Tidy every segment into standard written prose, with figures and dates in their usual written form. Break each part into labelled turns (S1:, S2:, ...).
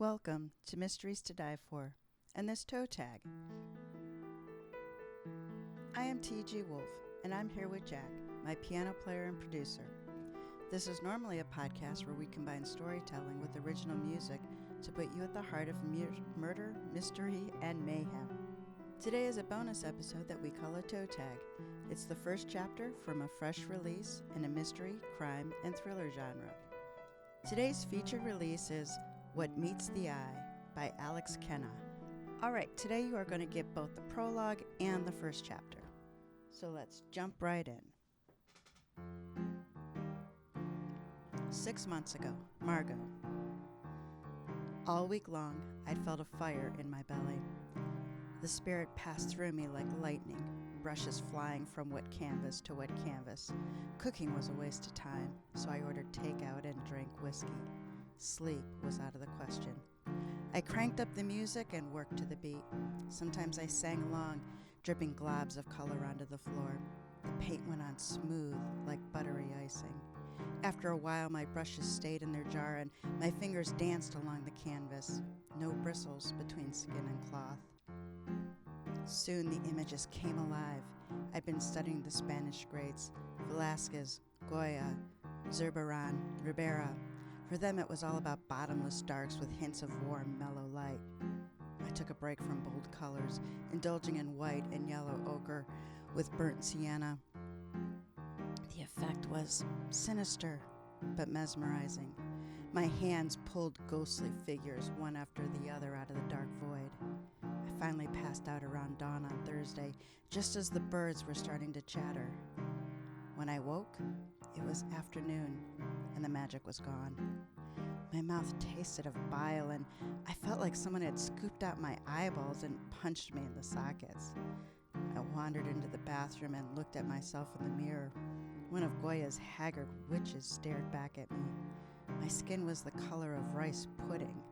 S1: Welcome to Mysteries to Die For and this toe tag. I am TG Wolff, and I'm here with Jack, my piano player and producer. This is normally a podcast where we combine storytelling with original music to put you at the heart of murder, mystery, and mayhem. Today is a bonus episode that we call a toe tag. It's the first chapter from a fresh release in a mystery, crime, and thriller genre. Today's featured release is What Meets the Eye by Alex Kenna. Alright, today you are going to get both the prologue and the first chapter. So let's jump right in. 6 months ago, Margot. All week long, I'd felt a fire in my belly. The spirit passed through me like lightning, brushes flying from wet canvas to wet canvas. Cooking was a waste of time, so I ordered takeout and drank whiskey. Sleep was out of the question. I cranked up the music and worked to the beat. Sometimes I sang along, dripping globs of color onto the floor. The paint went on smooth, like buttery icing. After a while, my brushes stayed in their jar and my fingers danced along the canvas. No bristles between skin and cloth. Soon the images came alive. I'd been studying the Spanish greats, Velázquez, Goya, Zurbarán, Ribera. For them it was all about bottomless darks with hints of warm, mellow light. I took a break from bold colors, indulging in white and yellow ochre with burnt sienna. The effect was sinister, but mesmerizing. My hands pulled ghostly figures one after the other out of the dark void. I finally passed out around dawn on Thursday, just as the birds were starting to chatter. When I woke, it was afternoon, and the magic was gone. My mouth tasted of bile, and I felt like someone had scooped out my eyeballs and punched me in the sockets. I wandered into the bathroom and looked at myself in the mirror. One of Goya's haggard witches stared back at me. My skin was the color of rice pudding.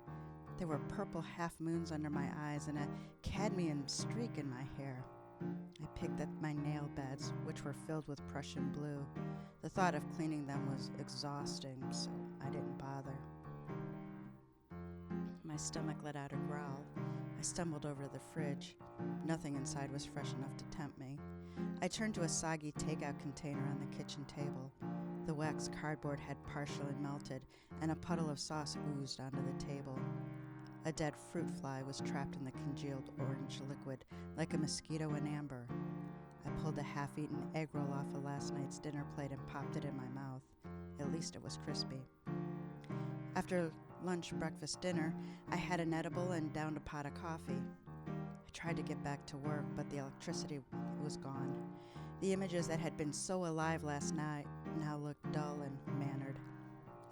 S1: There were purple half-moons under my eyes and a cadmium streak in my hair. I picked at my nail beds, which were filled with Prussian blue. The thought of cleaning them was exhausting, so I didn't bother. My stomach let out a growl. I stumbled over the fridge. Nothing inside was fresh enough to tempt me. I turned to a soggy takeout container on the kitchen table. The wax cardboard had partially melted, and a puddle of sauce oozed onto the table. A dead fruit fly was trapped in the congealed orange liquid, like a mosquito in amber. I pulled a half-eaten egg roll off of last night's dinner plate and popped it in my mouth. At least it was crispy. After lunch, breakfast, dinner, I had an edible and downed a pot of coffee. I tried to get back to work, but the electricity was gone. The images that had been so alive last night now looked dull and mannered.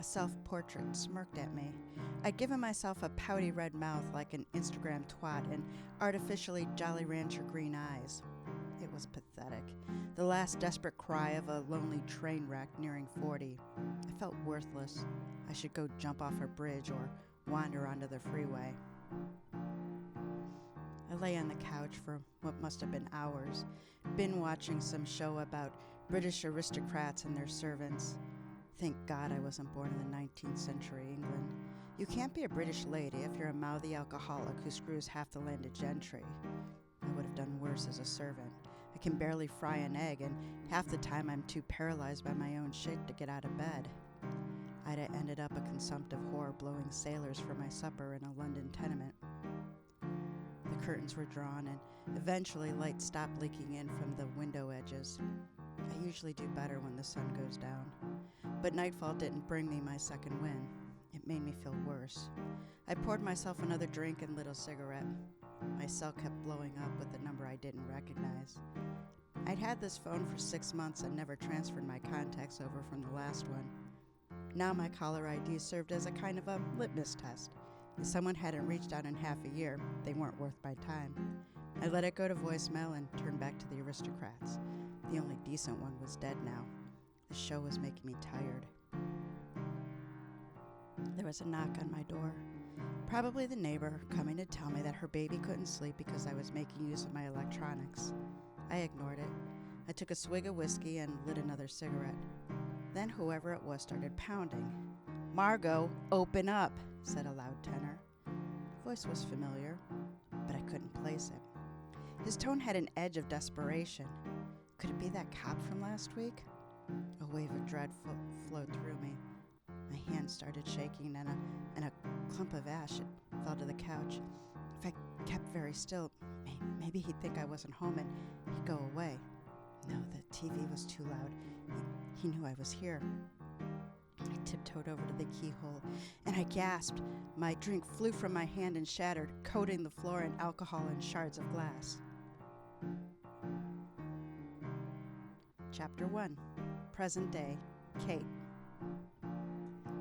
S1: A self-portrait smirked at me. I'd given myself a pouty red mouth like an Instagram twat and artificially Jolly Rancher green eyes. It was pathetic. The last desperate cry of a lonely train wreck nearing 40. I felt worthless. I should go jump off a bridge or wander onto the freeway. I lay on the couch for what must have been hours, been watching some show about British aristocrats and their servants. Thank God I wasn't born in the 19th century England. You can't be a British lady if you're a mouthy alcoholic who screws half the landed gentry. I would have done worse as a servant. I can barely fry an egg, and half the time I'm too paralyzed by my own shit to get out of bed. I'd have ended up a consumptive whore blowing sailors for my supper in a London tenement. The curtains were drawn, and eventually light stopped leaking in from the window edges. I usually do better when the sun goes down. But nightfall didn't bring me my second win. It made me feel worse. I poured myself another drink and lit a cigarette. My cell kept blowing up with a number I didn't recognize. I'd had this phone for 6 months and never transferred my contacts over from the last one. Now my caller ID served as a kind of a litmus test. If someone hadn't reached out in half a year, they weren't worth my time. I let it go to voicemail and turned back to the aristocrats. The only decent one was dead now. The show was making me tired. There was a knock on my door. Probably the neighbor coming to tell me that her baby couldn't sleep because I was making use of my electronics. I ignored it. I took a swig of whiskey and lit another cigarette. Then whoever it was started pounding. "Margot, open up," said a loud tenor. Voice was familiar, but I couldn't place it. His tone had an edge of desperation. Could it be that cop from last week? A wave of dread flowed through me. My hand started shaking, and a clump of ash fell to the couch. If I kept very still, maybe he'd think I wasn't home and he'd go away. No, the TV was too loud. He knew I was here. I tiptoed over to the keyhole, and I gasped. My drink flew from my hand and shattered, coating the floor in alcohol and shards of glass. Chapter 1. Present Day. Kate.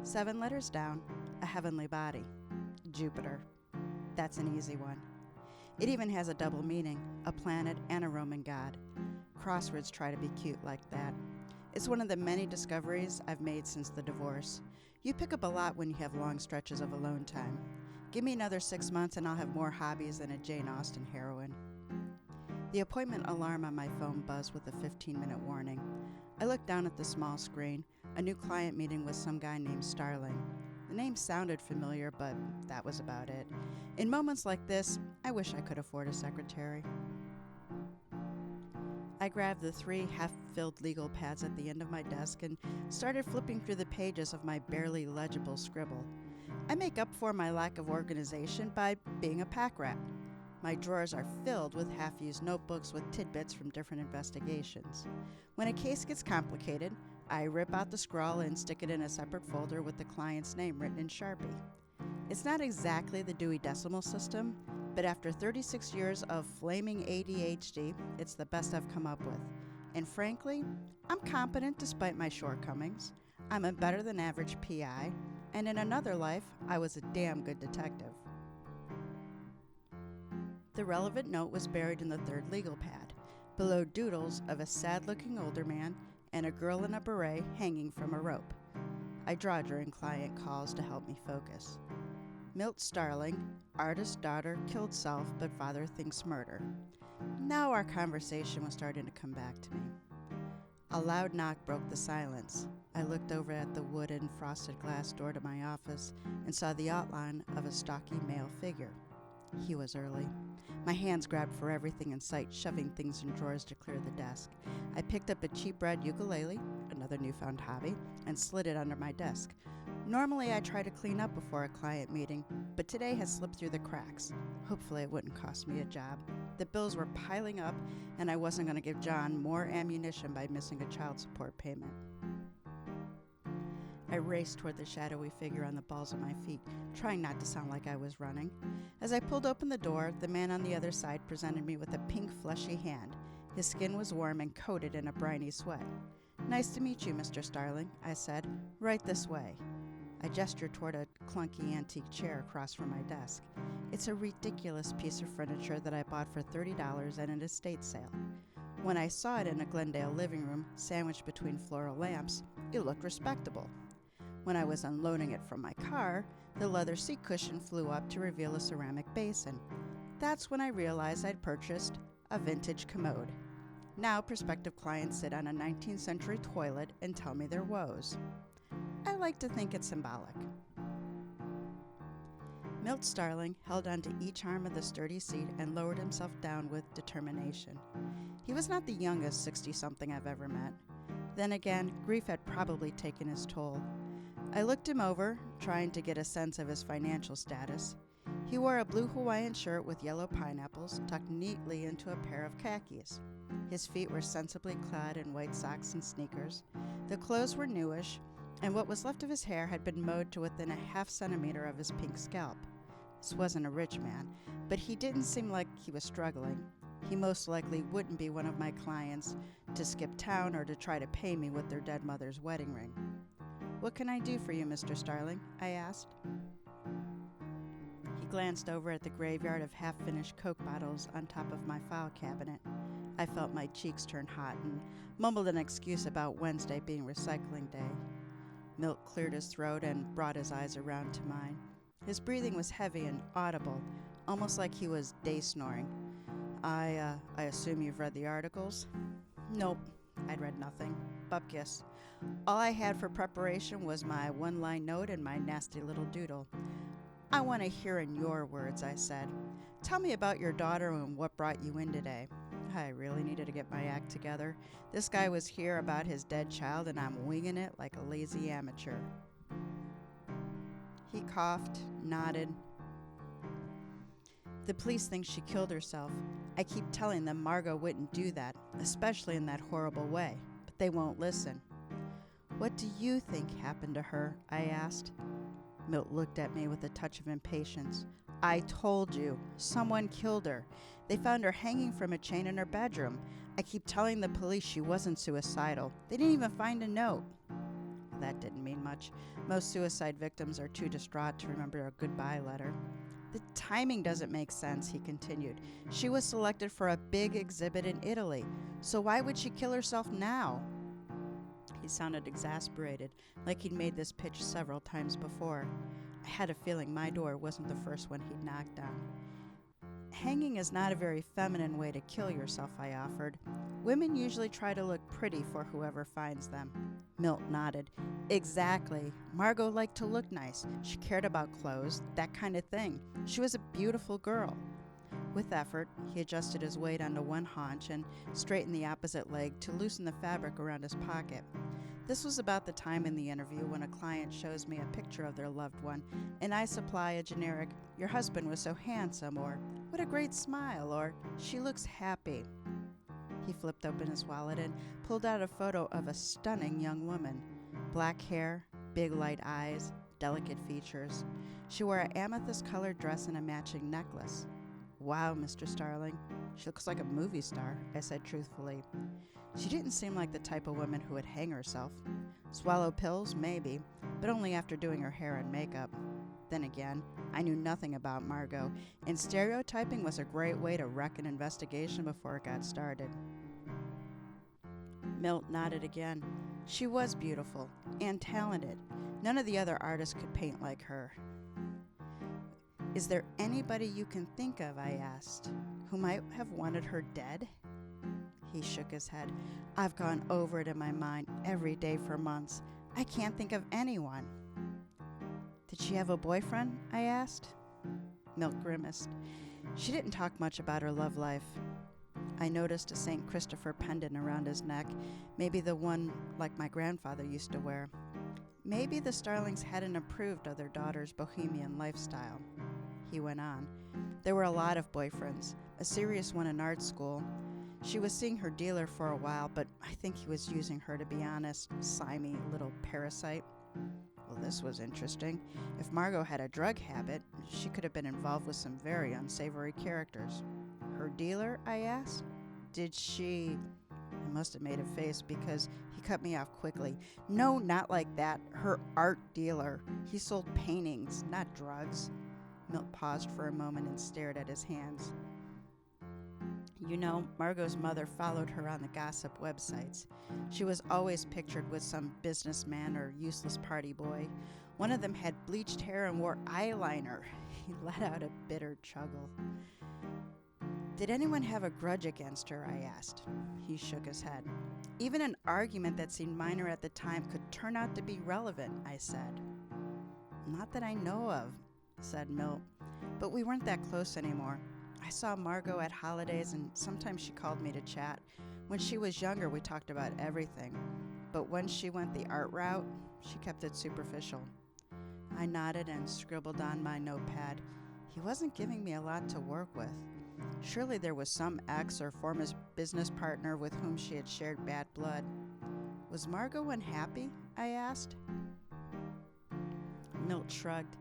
S1: 7 letters down, a heavenly body. Jupiter. That's an easy one. It even has a double meaning, a planet and a Roman god. Crosswords try to be cute like that. It's one of the many discoveries I've made since the divorce. You pick up a lot when you have long stretches of alone time. Give me another 6 months and I'll have more hobbies than a Jane Austen heroine. The appointment alarm on my phone buzzed with a 15-minute warning. I looked down at the small screen, a new client meeting with some guy named Starling. The name sounded familiar, but that was about it. In moments like this, I wish I could afford a secretary. I grabbed the 3 half-filled legal pads at the end of my desk and started flipping through the pages of my barely legible scribble. I make up for my lack of organization by being a pack rat. My drawers are filled with half-used notebooks with tidbits from different investigations. When a case gets complicated, I rip out the scrawl and stick it in a separate folder with the client's name written in Sharpie. It's not exactly the Dewey Decimal System, but after 36 years of flaming ADHD, it's the best I've come up with. And frankly, I'm competent despite my shortcomings. I'm a better than average PI, and in another life, I was a damn good detective. The relevant note was buried in the 3rd legal pad, below doodles of a sad-looking older man and a girl in a beret hanging from a rope. I draw during client calls to help me focus. Milt Starling, artist daughter, killed self, but father thinks murder. Now our conversation was starting to come back to me. A loud knock broke the silence. I looked over at the wooden frosted glass door to my office and saw the outline of a stocky male figure. He was early. My hands grabbed for everything in sight, shoving things in drawers to clear the desk. I picked up a cheap red ukulele, another newfound hobby, and slid it under my desk. Normally I try to clean up before a client meeting, but today had slipped through the cracks. Hopefully it wouldn't cost me a job. The bills were piling up, and I wasn't going to give John more ammunition by missing a child support payment. I raced toward the shadowy figure on the balls of my feet, trying not to sound like I was running. As I pulled open the door, the man on the other side presented me with a pink, fleshy hand. His skin was warm and coated in a briny sweat. "Nice to meet you, Mr. Starling," I said. "Right this way." I gestured toward a clunky antique chair across from my desk. It's a ridiculous piece of furniture that I bought for $30 at an estate sale. When I saw it in a Glendale living room, sandwiched between floral lamps, it looked respectable. When I was unloading it from my car, the leather seat cushion flew up to reveal a ceramic basin. That's when I realized I'd purchased a vintage commode. Now prospective clients sit on a 19th century toilet and tell me their woes. I like to think it's symbolic. Milt Starling held onto each arm of the sturdy seat and lowered himself down with determination. He was not the youngest 60-something I've ever met. Then again, grief had probably taken his toll. I looked him over, trying to get a sense of his financial status. He wore a blue Hawaiian shirt with yellow pineapples tucked neatly into a pair of khakis. His feet were sensibly clad in white socks and sneakers. The clothes were newish, and what was left of his hair had been mowed to within a half centimeter of his pink scalp. This wasn't a rich man, but he didn't seem like he was struggling. He most likely wouldn't be one of my clients to skip town or to try to pay me with their dead mother's wedding ring. "What can I do for you, Mr. Starling?" I asked. He glanced over at the graveyard of half-finished Coke bottles on top of my file cabinet. I felt my cheeks turn hot and mumbled an excuse about Wednesday being recycling day. Milt cleared his throat and brought his eyes around to mine. His breathing was heavy and audible, almost like he was day snoring. I assume you've read the articles?" "Nope, I'd read nothing. Bupkis. All I had for preparation was my one-line note and my nasty little doodle. I want to hear in your words, I said. Tell me about your daughter and what brought you in today. I really needed to get my act together. This guy was here about his dead child, and I'm winging it like a lazy amateur. He coughed, nodded. The police think she killed herself. I keep telling them Margot wouldn't do that, especially in that horrible way, but they won't listen. What do you think happened to her? I asked. Milt looked at me with a touch of impatience. I told you, someone killed her. They found her hanging from a chain in her bedroom. I keep telling the police she wasn't suicidal. They didn't even find a note. That didn't mean much. Most suicide victims are too distraught to remember a goodbye letter. The timing doesn't make sense, he continued. She was selected for a big exhibit in Italy, so why would she kill herself now? He sounded exasperated, like he'd made this pitch several times before. I had a feeling my door wasn't the first one he'd knocked on. Hanging is not a very feminine way to kill yourself, I offered. Women usually try to look pretty for whoever finds them. Milt nodded. Exactly. Margot liked to look nice. She cared about clothes, that kind of thing. She was a beautiful girl. With effort, he adjusted his weight onto one haunch and straightened the opposite leg to loosen the fabric around his pocket. This was about the time in the interview when a client shows me a picture of their loved one, and I supply a generic, "Your husband was so handsome," or "What a great smile," or "She looks happy." He flipped open his wallet and pulled out a photo of a stunning young woman. Black hair, big light eyes, delicate features. She wore an amethyst-colored dress and a matching necklace. "Wow, Mr. Starling, she looks like a movie star," I said truthfully. She didn't seem like the type of woman who would hang herself. Swallow pills, maybe, but only after doing her hair and makeup. Then again, I knew nothing about Margot, and stereotyping was a great way to wreck an investigation before it got started. Milt nodded again. She was beautiful and talented. None of the other artists could paint like her. "Is there anybody you can think of," I asked, "who might have wanted her dead?" He shook his head. "I've gone over it in my mind every day for months. I can't think of anyone." "Did she have a boyfriend?" I asked. Milt grimaced. She didn't talk much about her love life. I noticed a St. Christopher pendant around his neck, maybe the one like my grandfather used to wear. Maybe the Starlings hadn't approved of their daughter's bohemian lifestyle. He went on. There were a lot of boyfriends, a serious one in art school. She was seeing her dealer for a while, but I think he was using her, to be honest. Slimy little parasite. Well, this was interesting. If Margot had a drug habit, she could have been involved with some very unsavory characters. Her dealer? I asked. Did she... I must have made a face because he cut me off quickly. No, not like that. Her art dealer. He sold paintings, not drugs. Milt paused for a moment and stared at his hands. You know, Margot's mother followed her on the gossip websites. She was always pictured with some businessman or useless party boy. One of them had bleached hair and wore eyeliner. He let out a bitter chuckle. Did anyone have a grudge against her? I asked. He shook his head. Even an argument that seemed minor at the time could turn out to be relevant, I said. Not that I know of, said Milt, but we weren't that close anymore. I saw Margot at holidays, and sometimes she called me to chat. When she was younger, we talked about everything. But when she went the art route, she kept it superficial. I nodded and scribbled on my notepad. He wasn't giving me a lot to work with. Surely there was some ex or former business partner with whom she had shared bad blood. Was Margot unhappy? I asked. Milt shrugged.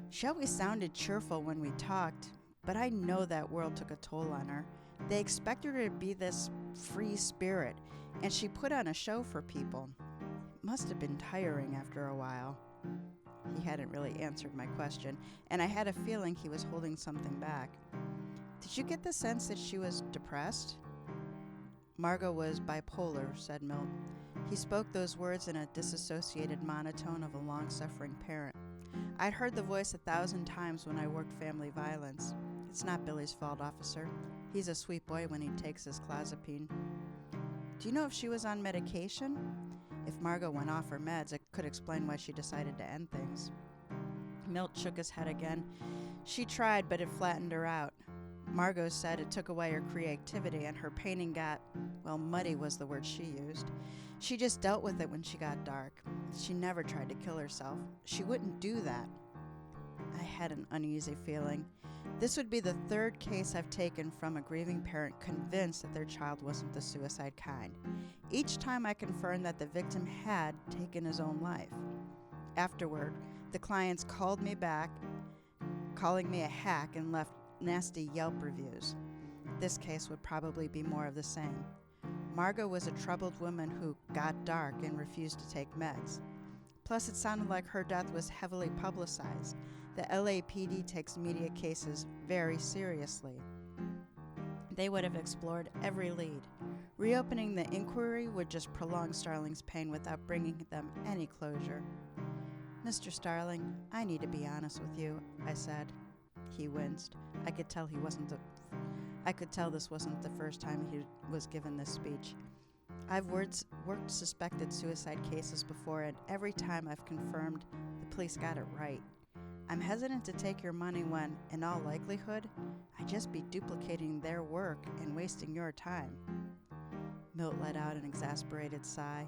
S1: She always sounded cheerful when we talked, but I know that world took a toll on her. They expected her to be this free spirit, and she put on a show for people. It must have been tiring after a while. He hadn't really answered my question, and I had a feeling he was holding something back. Did you get the sense that she was depressed? Margot was bipolar, said Milt. He spoke those words in a disassociated monotone of a long-suffering parent. I'd heard the voice 1,000 times when I worked family violence. It's not Billy's fault, officer. He's a sweet boy when he takes his clozapine. Do you know if she was on medication? If Margot went off her meds, it could explain why she decided to end things. Milt shook his head again. She tried, but it flattened her out. Margot said it took away her creativity and her painting got, well, muddy was the word she used. She just dealt with it when she got dark. She never tried to kill herself. She wouldn't do that. I had an uneasy feeling. This would be the third case I've taken from a grieving parent convinced that their child wasn't the suicide kind. Each time I confirmed that the victim had taken his own life. Afterward, the clients called me back, calling me a hack, and left nasty Yelp reviews. This case would probably be more of the same. Margot was a troubled woman who got dark and refused to take meds. Plus, it sounded like her death was heavily publicized. The LAPD takes media cases very seriously. They would have explored every lead. Reopening the inquiry would just prolong Starling's pain without bringing them any closure. Mr. Starling, I need to be honest with you, I said. He winced. I could tell this wasn't the first time he was given this speech. I've worked suspected suicide cases before, and every time I've confirmed the police got it right. I'm hesitant to take your money when, in all likelihood, I'd just be duplicating their work and wasting your time. Milt let out an exasperated sigh.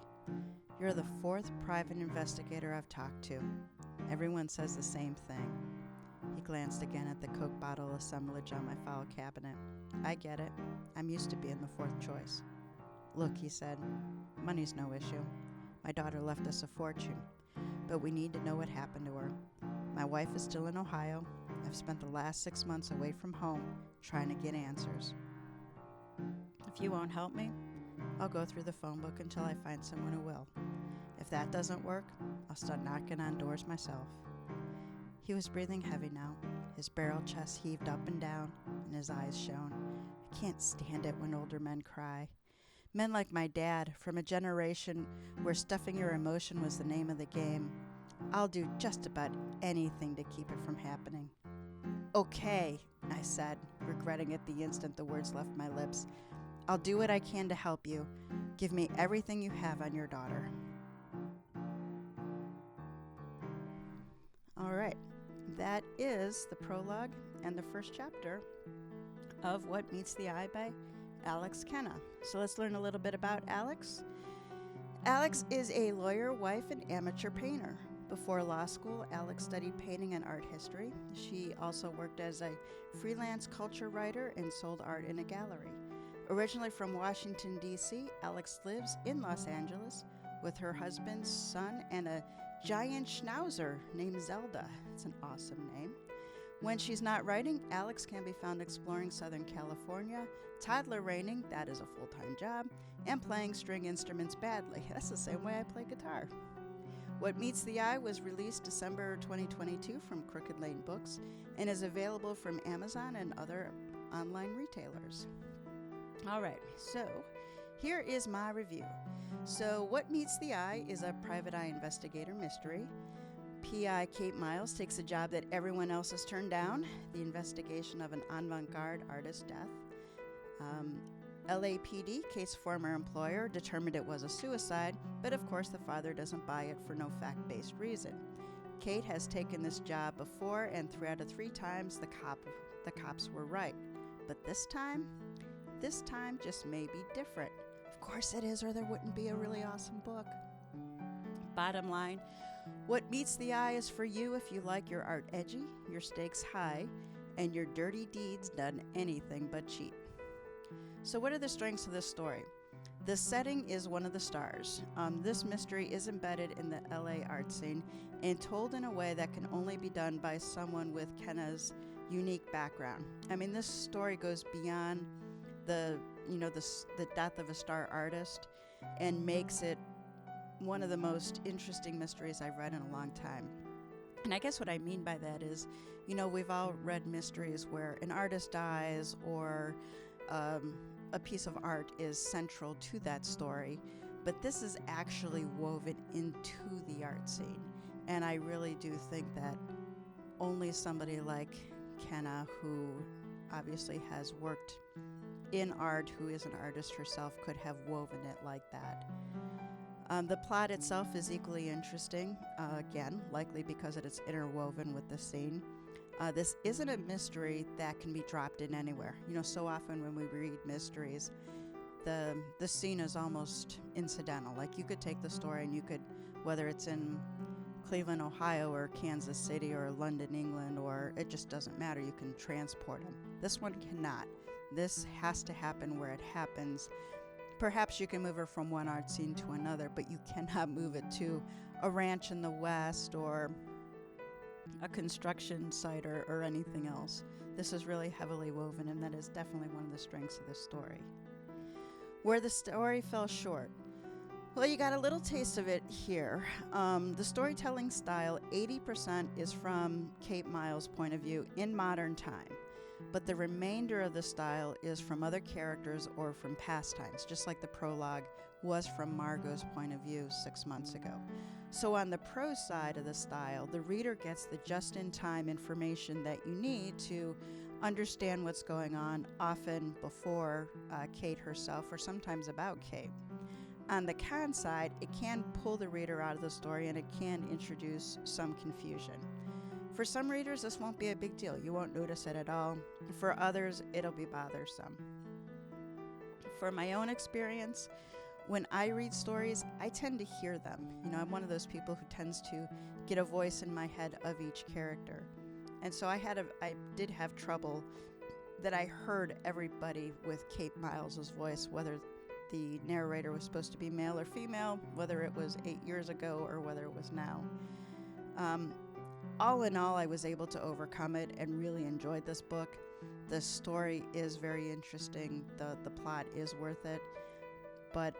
S1: You're the fourth private investigator I've talked to. Everyone says the same thing. He glanced again at the Coke bottle assemblage on my file cabinet. I get it. I'm used to being the fourth choice. Look, he said, money's no issue. My daughter left us a fortune, but we need to know what happened to her. My wife is still in Ohio. I've spent the last 6 months away from home trying to get answers. If you won't help me, I'll go through the phone book until I find someone who will. If that doesn't work, I'll start knocking on doors myself. He was breathing heavy now. His barrel chest heaved up and down, and his eyes shone. I can't stand it when older men cry. Men like my dad, from a generation where stuffing your emotion was the name of the game. I'll do just about anything to keep it from happening. Okay, I said, regretting it the instant the words left my lips. I'll do what I can to help you. Give me everything you have on your daughter. All right, that is the prologue and the first chapter of What Meets the Eye by Alex Kenna. So let's learn a little bit about Alex. Alex is a lawyer, wife, and amateur painter. Before law school, Alex studied painting and art history. She also worked as a freelance culture writer and sold art in a gallery. Originally from Washington, D.C., Alex lives in Los Angeles with her husband, son, and a giant schnauzer named Zelda. It's an awesome name. When she's not writing, Alex can be found exploring Southern California, toddler-wrangling, that is a full-time job, and playing string instruments badly. That's the same way I play guitar. What Meets the Eye was released December 2022 from Crooked Lane Books and is available from Amazon and other online retailers. All right, so here is my review. So What Meets the Eye is a private eye investigator mystery. PI Kate Miles takes a job that everyone else has turned down, the investigation of an avant-garde artist's death. LAPD, Kate's former employer, determined it was a suicide, but of course the father doesn't buy it for no fact-based reason. Kate has taken this job before, and 3 out of 3 times the cops were right. But this time just may be different. Of course it is, or there wouldn't be a really awesome book. Bottom line, What Meets the Eye is for you if you like your art edgy, your stakes high, and your dirty deeds done anything but cheap. So what are the strengths of this story? The setting is one of the stars. This mystery is embedded in the LA art scene and told in a way that can only be done by someone with Kenna's unique background. I mean, this story goes beyond the death of a star artist and makes it one of the most interesting mysteries I've read in a long time. And I guess what I mean by that is, we've all read mysteries where an artist dies or a piece of art is central to that story, but this is actually woven into the art scene. And I really do think that only somebody like Kenna, who obviously has worked in art, who is an artist herself, could have woven it like that. The plot itself is equally interesting, again, likely because it is interwoven with the scene. This isn't a mystery that can be dropped in anywhere. So often when we read mysteries, the scene is almost incidental. Like you could take the story and you could, whether it's in Cleveland, Ohio, or Kansas City, or London, England, or it just doesn't matter, you can transport them. This one cannot. This has to happen where it happens. Perhaps you can move her from one art scene to another, but you cannot move it to a ranch in the West or a construction site or anything else. This is really heavily woven, and that is definitely one of the strengths of this story. Where the story fell short. Well, you got a little taste of it here. The storytelling style, 80% is from Kate Miles' point of view in modern time, but the remainder of the style is from other characters or from past times, just like the prologue was from Margot's point of view 6 months ago. So on the prose side of the style, the reader gets the just-in-time information that you need to understand what's going on, often before Kate herself, or sometimes about Kate. On the con side, it can pull the reader out of the story and it can introduce some confusion. For some readers, this won't be a big deal. You won't notice it at all. For others, it'll be bothersome. For my own experience, when I read stories, I tend to hear them. I'm one of those people who tends to get a voice in my head of each character. And so I did have trouble that I heard everybody with Kate Miles' voice, whether the narrator was supposed to be male or female, whether it was 8 years ago or whether it was now. All in all, I was able to overcome it and really enjoyed this book. The story is very interesting. The plot is worth it. But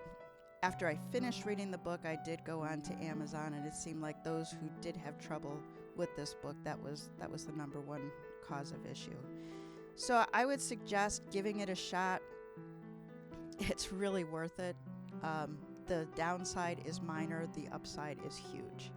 S1: after I finished reading the book, I did go on to Amazon, and it seemed like those who did have trouble with this book, that was the number one cause of issue. So I would suggest giving it a shot. It's really worth it. The downside is minor, the upside is huge.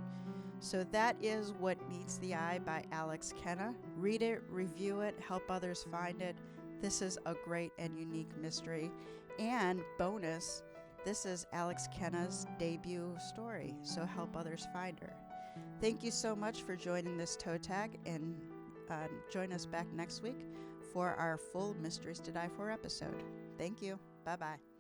S1: So that is What Meets the Eye by Alex Kenna. Read it, review it, help others find it. This is a great and unique mystery. And bonus, this is Alex Kenna's debut story, so help others find her. Thank you so much for joining this toe tag, and join us back next week for our full Mysteries to Die For episode. Thank you. Bye-bye.